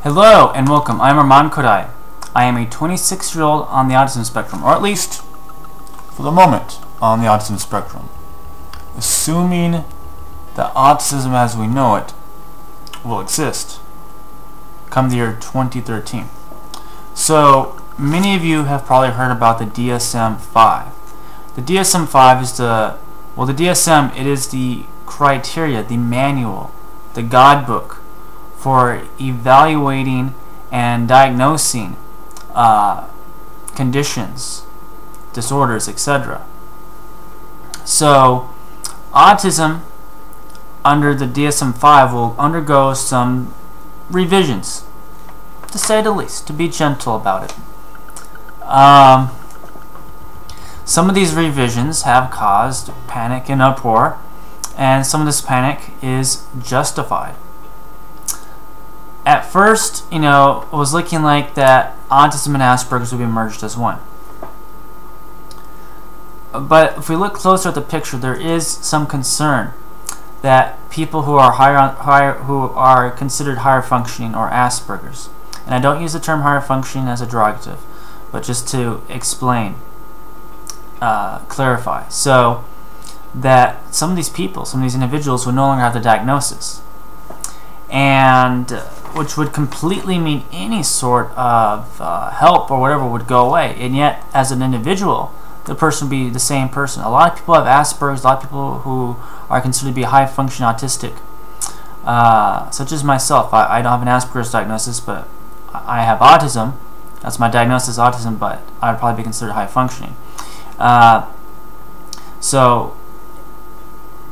Hello and welcome. I'm Arman Khodaei. I am a 26-year-old on the autism spectrum, or at least for the moment on the autism spectrum. Assuming that autism as we know it will exist come the year 2013. So many of you have probably heard about the DSM-5. The DSM-5 is the DSM, it is the criteria, the manual, the guidebook for evaluating and diagnosing conditions, disorders, etc. So autism under the DSM-5 will undergo some revisions, to say the least, to be gentle about it. Some of these revisions have caused panic and uproar, and some of this panic is justified. At first, it was looking like that autism and Asperger's would be merged as one. But if we look closer at the picture, there is some concern that people who are considered higher functioning or Asperger's, and I don't use the term higher functioning as a derogative, but just to explain, clarify, so that some of these people, some of these individuals would no longer have the diagnosis, and which would completely mean any sort of help or whatever would go away. And yet, as an individual, the person would be the same person. A lot of people have Asperger's, a lot of people who are considered to be high-function autistic, such as myself. I don't have an Asperger's diagnosis, but I have autism. That's my diagnosis, autism, but I would probably be considered high-functioning. So,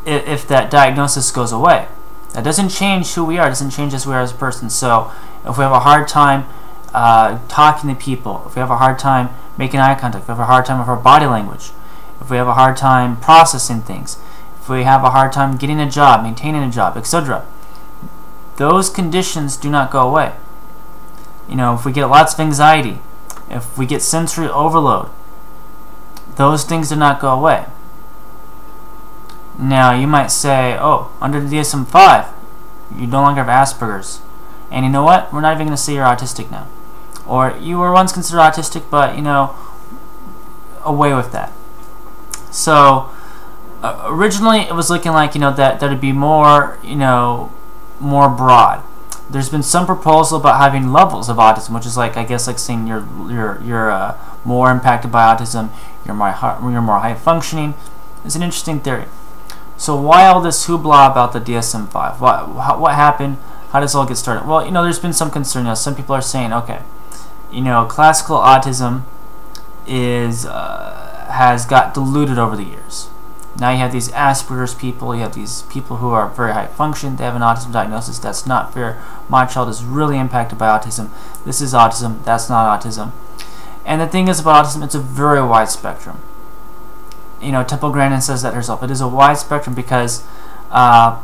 if that diagnosis goes away, that doesn't change who we are, doesn't change us who we are as a person. So if we have a hard time talking to people, if we have a hard time making eye contact, if we have a hard time with our body language, if we have a hard time processing things, if we have a hard time getting a job, maintaining a job, etc., those conditions do not go away. If we get lots of anxiety, if we get sensory overload, those things do not go away. Now, you might say, oh, under the DSM-5, you no longer have Asperger's. And you know what? We're not even going to say you're autistic now. Or you were once considered autistic, but, away with that. So, originally it was looking like, that it'd be more, more broad. There's been some proposal about having levels of autism, which is like, I guess, like saying you're more impacted by autism, you're more high functioning. It's an interesting theory. So why all this hoopla about the DSM-5? What happened? How does it all get started? Well, there's been some concern. Some people are saying, okay, classical autism has got diluted over the years. Now you have these Asperger's people, you have these people who are very high function, they have an autism diagnosis. That's not fair. My child is really impacted by autism. This is autism, that's not autism. And the thing is about autism, it's a very wide spectrum. Temple Grandin says that herself. It is a wide spectrum because the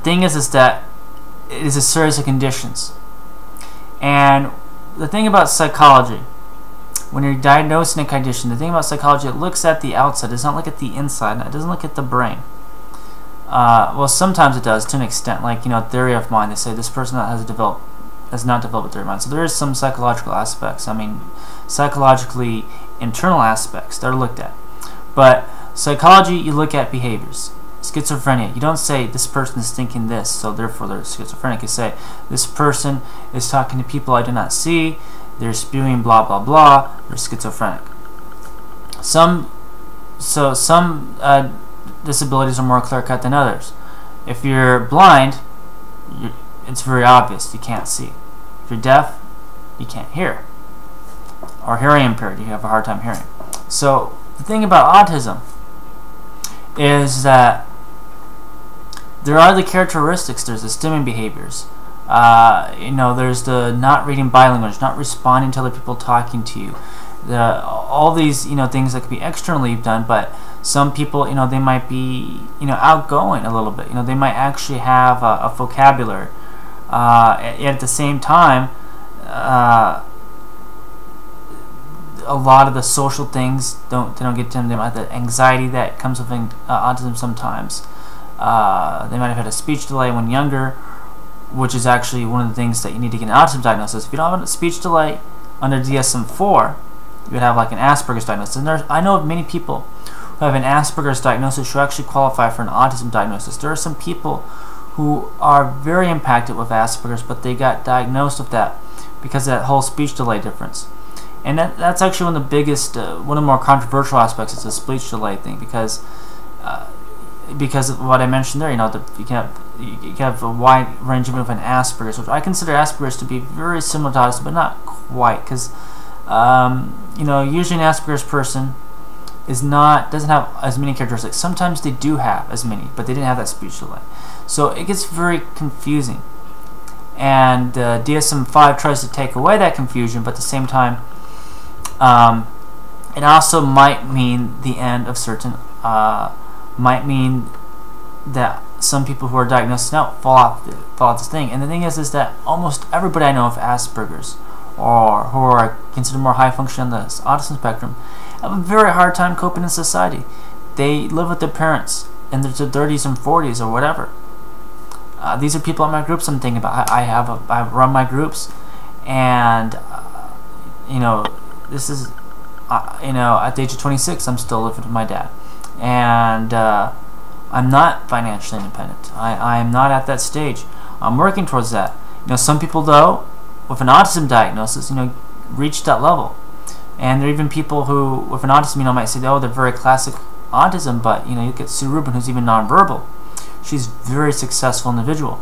thing is that it is a series of conditions. And the thing about psychology, when you're diagnosing a condition, the thing about psychology, it looks at the outside. It does not look at the inside. It doesn't look at the brain. Well, sometimes it does to an extent. Like, theory of mind. They say this person has not developed a theory of mind. So there is some psychological aspects. I mean, psychologically internal aspects that are looked at. But psychology, you look at behaviors. Schizophrenia, you don't say this person is thinking this, so therefore they're schizophrenic. You say this person is talking to people I do not see, they're spewing blah blah blah, they're schizophrenic. Some disabilities are more clear-cut than others. If you're blind, it's very obvious, you can't see. If you're deaf, you can't hear. Or hearing impaired, you have a hard time hearing. So the thing about autism is that there are the characteristics. There's the stimming behaviors. There's the not reading body language, not responding to other people talking to you. All these, things that could be externally done, but some people, they might be, outgoing a little bit. They might actually have a vocabulary. At the same time, a lot of the social things don't get to them. They might have the anxiety that comes with autism sometimes. They might have had a speech delay when younger, which is actually one of the things that you need to get an autism diagnosis. If you don't have a speech delay under DSM-4, you would have like an Asperger's diagnosis. And I know of many people who have an Asperger's diagnosis who actually qualify for an autism diagnosis. There are some people who are very impacted with Asperger's, but they got diagnosed with that because of that whole speech delay difference. And that's actually one of the biggest, one of the more controversial aspects is the speech delay thing, because of what I mentioned there. You know, you can have a wide range of an Asperger's, which I consider Asperger's to be very similar to autism, but not quite, because you know, usually an Asperger's person doesn't have as many characteristics. Sometimes they do have as many, but they didn't have that speech delay. So it gets very confusing. And DSM-5 tries to take away that confusion, but at the same time, it also might mean the end of certain, might mean that some people who are diagnosed now fall off this thing. And the thing is that almost everybody I know of Asperger's, or who are considered more high function on the autism spectrum, have a very hard time coping in society. They live with their parents in their 30s and 40s or whatever. These are people in my groups I'm thinking about. I run my groups, and you know, this is you know, at the age of 26, I'm still living with my dad, and I'm not financially independent. I am not at that stage. I'm working towards that. You know, some people though, with an autism diagnosis, you know, reach that level, and there are even people who, with an autism, you know, might say, oh, they're very classic autism, but you know, you get Sue Rubin, who's even nonverbal. She's a very successful individual.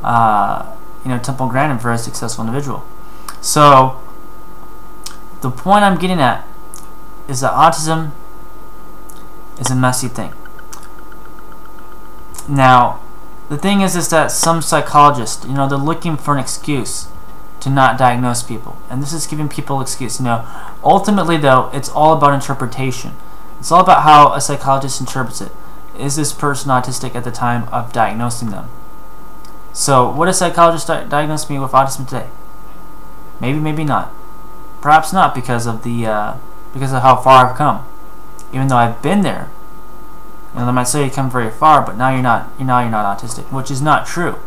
You know, Temple Grandin, very successful individual. So the point I'm getting at is that autism is a messy thing. Now, the thing is that some psychologists, you know, they're looking for an excuse to not diagnose people, and this is giving people excuse. You know, ultimately though, it's all about interpretation. It's all about how a psychologist interprets it. Is this person autistic at the time of diagnosing them? So, would a psychologist diagnose me with autism today? Maybe, maybe not. Perhaps not, because of how far I've come. Even though I've been there, you know, they might say you come very far, but now you're not autistic, which is not true.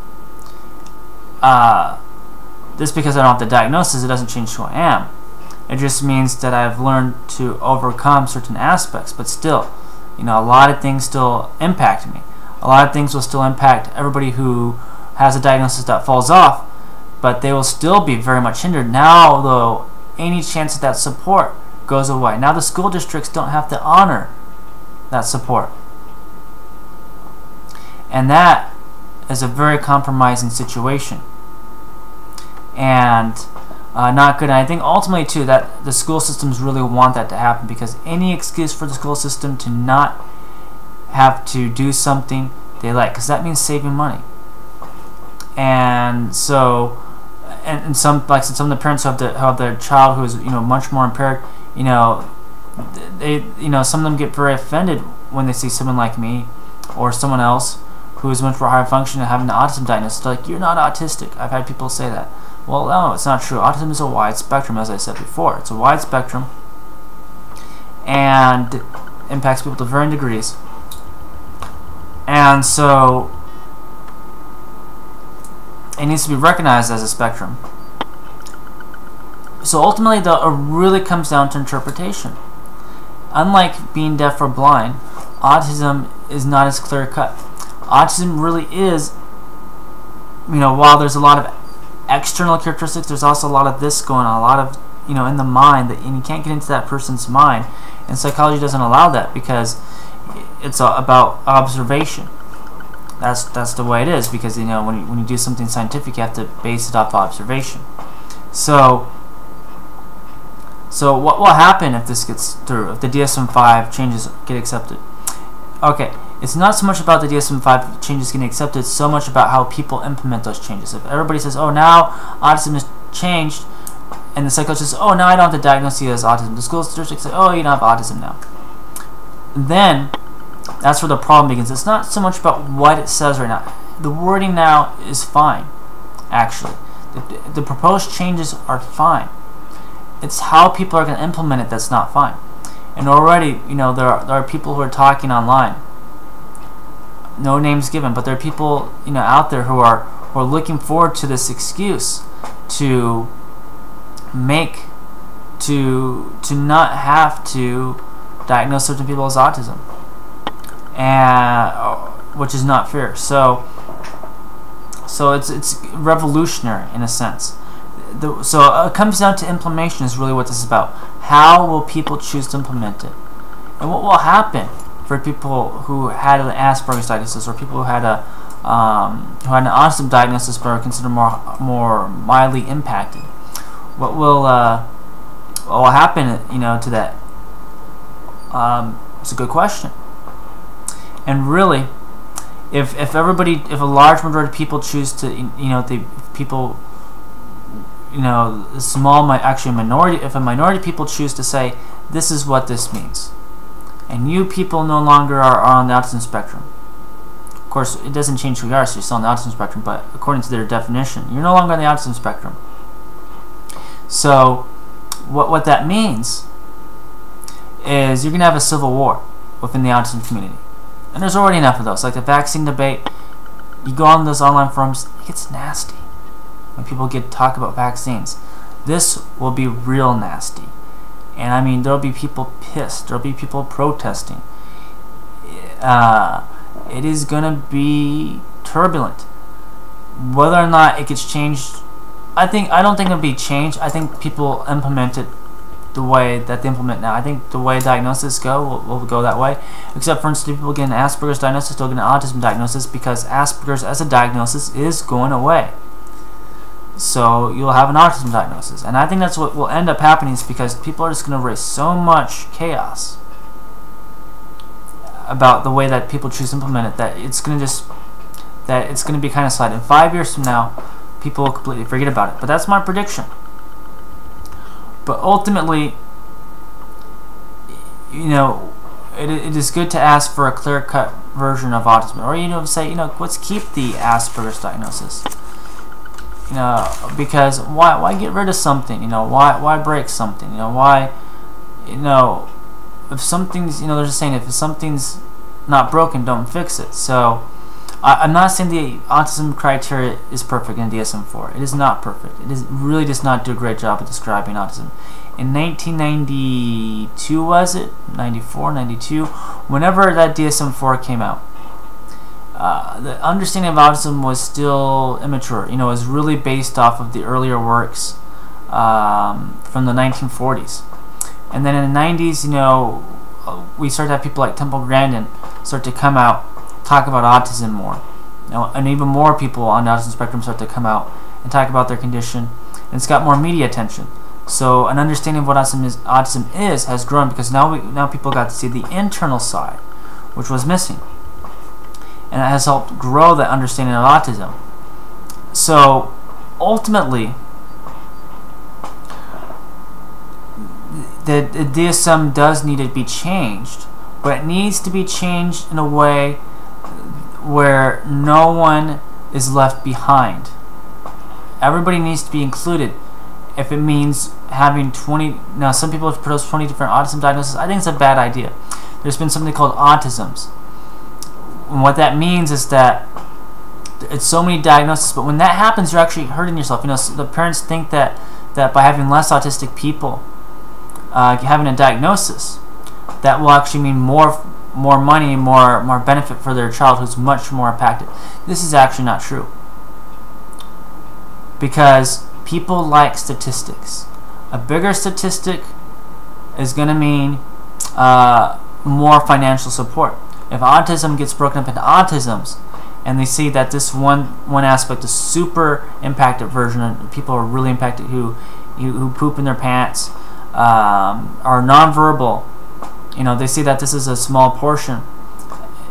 Just because I don't have the diagnosis, it doesn't change who I am. It just means that I've learned to overcome certain aspects, but still, you know, a lot of things still impact me. A lot of things will still impact everybody who has a diagnosis that falls off, but they will still be very much hindered. Now, though, any chance that support goes away. Now the school districts don't have to honor that support. And that is a very compromising situation. And not good. And I think ultimately too that the school systems really want that to happen, because any excuse for the school system to not have to do something they like, because that means saving money. And so, and some, like some of the parents who have their child who is, you know, much more impaired, you know, they, you know, some of them get very offended when they see someone like me or someone else who is much more higher function and having an autism diagnosis. They're like, you're not autistic. I've had people say that. Well, no, it's not true. Autism is a wide spectrum, as I said before. It's a wide spectrum and impacts people to varying degrees. And so it needs to be recognized as a spectrum. So ultimately, though, it really comes down to interpretation. Unlike being deaf or blind, autism is not as clear-cut. Autism really is, you know, while there's a lot of external characteristics, there's also a lot of this going on, a lot of, you know, in the mind, and you can't get into that person's mind, and psychology doesn't allow that because it's about observation. That's the way it is, because, you know, when you do something scientific, you have to base it off observation. So what will happen if this gets through, if the DSM-5 changes get accepted? Okay, it's not so much about the DSM-5 changes getting accepted, so much about how people implement those changes. If everybody says, oh, now autism has changed, and the psychologist says, oh, now I don't have to diagnose you as autism, the school district says, oh, you don't have autism now, then that's where the problem begins. It's not so much about what it says right now. The wording now is fine, actually. The proposed changes are fine. It's how people are going to implement it that's not fine. And already, you know, there are people who are talking online. No names given, but there are people, you know, out there who are who are looking forward to this excuse to not have to diagnose certain people as autism, and which is not fair. So it's revolutionary in a sense. So it comes down to implementation is really what this is about. How will people choose to implement it, and what will happen for people who had an Asperger's diagnosis, or people who had an autism diagnosis but are considered more mildly impacted? What will happen, to that? It's a good question. And really, if a large majority of people choose to, if a minority of people choose to say, this is what this means, and you people no longer are on the autism spectrum. Of course, it doesn't change who you are, so you're still on the autism spectrum, but according to their definition, you're no longer on the autism spectrum. So what that means is you're going to have a civil war within the autism community. And there's already enough of those. Like the vaccine debate, you go on those online forums, it gets nasty when people talk about vaccines. This will be real nasty. And I mean, there'll be people pissed. There'll be people protesting. It is going to be turbulent. Whether or not it gets changed, I don't think it'll be changed. I think people implement it the way that they implement now. I think the way diagnoses go will go that way. Except for instance, people getting Asperger's diagnosis, they'll get an autism diagnosis, because Asperger's as a diagnosis is going away. So you'll have an autism diagnosis. And I think that's what will end up happening, is because people are just going to raise so much chaos about the way that people choose to implement it, that it's going to be kind of slide. In 5 years from now, people will completely forget about it. But that's my prediction. But ultimately, it is good to ask for a clear-cut version of autism, or say, let's keep the Asperger's diagnosis. Because why get rid of something? Why break something? Why? If something's, they're just saying, if something's not broken, don't fix it. So I'm not saying the autism criteria is perfect in DSM-4. It is not perfect. It really does not do a great job of describing autism. In 1992, was it? 94, 92? Whenever that DSM-4 came out, the understanding of autism was still immature. It was really based off of the earlier works from the 1940s. And then in the 90s, we started to have people like Temple Grandin start to come out, talk about autism more, and even more people on the autism spectrum start to come out and talk about their condition, and it's got more media attention. So an understanding of what autism is has grown, because now people got to see the internal side, which was missing, and it has helped grow that understanding of autism. So ultimately, the DSM does need to be changed, but it needs to be changed in a way where no one is left behind. Everybody needs to be included. If it means having 20, now some people have proposed 20 different autism diagnoses, I think it's a bad idea. There's been something called autisms. And what that means is that it's so many diagnoses, but when that happens, you're actually hurting yourself. So the parents think that by having less autistic people having a diagnosis, that will actually mean more money, more benefit for their child who's much more impacted. This is actually not true, because people like statistics. A bigger statistic is going to mean more financial support. If autism gets broken up into autisms, and they see that this one aspect is super impacted version, of people are really impacted who poop in their pants, are nonverbal, they see that this is a small portion,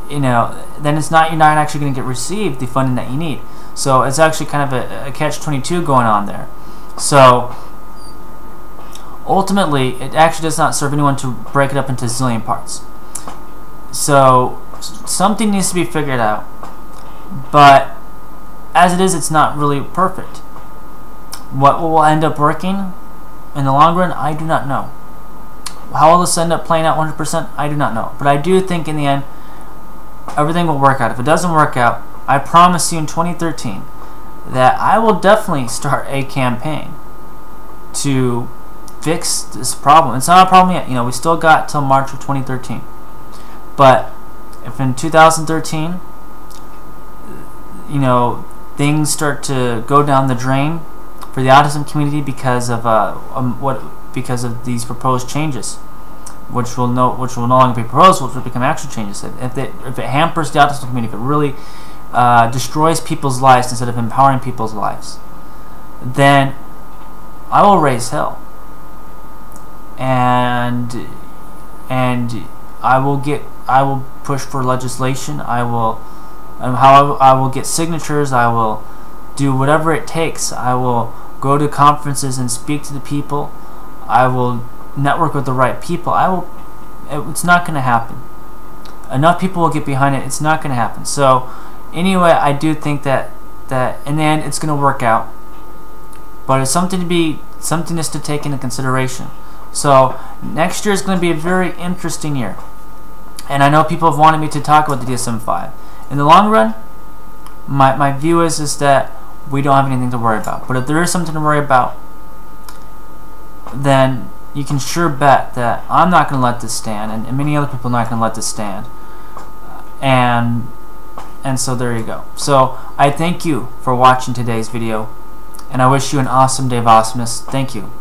then you're not actually going to receive the funding that you need. So it's actually kind of a catch-22 going on there. So ultimately, it actually does not serve anyone to break it up into a zillion parts. So something needs to be figured out, but as it is, it's not really perfect. What will end up working in the long run, I do not know. How will this end up playing out 100%? I do not know. But I do think in the end, everything will work out. If it doesn't work out, I promise you in 2013, that I will definitely start a campaign to fix this problem. It's not a problem yet. You know, we still got till March of 2013. But if in 2013, you know, things start to go down the drain for the autism community because of because of these proposed changes, which will no longer be proposed, which will become actual changes. If it hampers the autism community, if it really destroys people's lives instead of empowering people's lives, then I will raise hell, and I will push for legislation. I will get signatures. I will do whatever it takes. I will go to conferences and speak to the people. I will network with the right people. It's not going to happen. Enough people will get behind it. It's not going to happen. So anyway, I do think that in the end it's going to work out. But it's something just to take into consideration. So next year is going to be a very interesting year. And I know people have wanted me to talk about the DSM-5. In the long run, my view is that we don't have anything to worry about. But if there is something to worry about, then you can sure bet that I'm not going to let this stand, and many other people are not going to let this stand. And so there you go. So I thank you for watching today's video, and I wish you an awesome day of awesomeness. Thank you.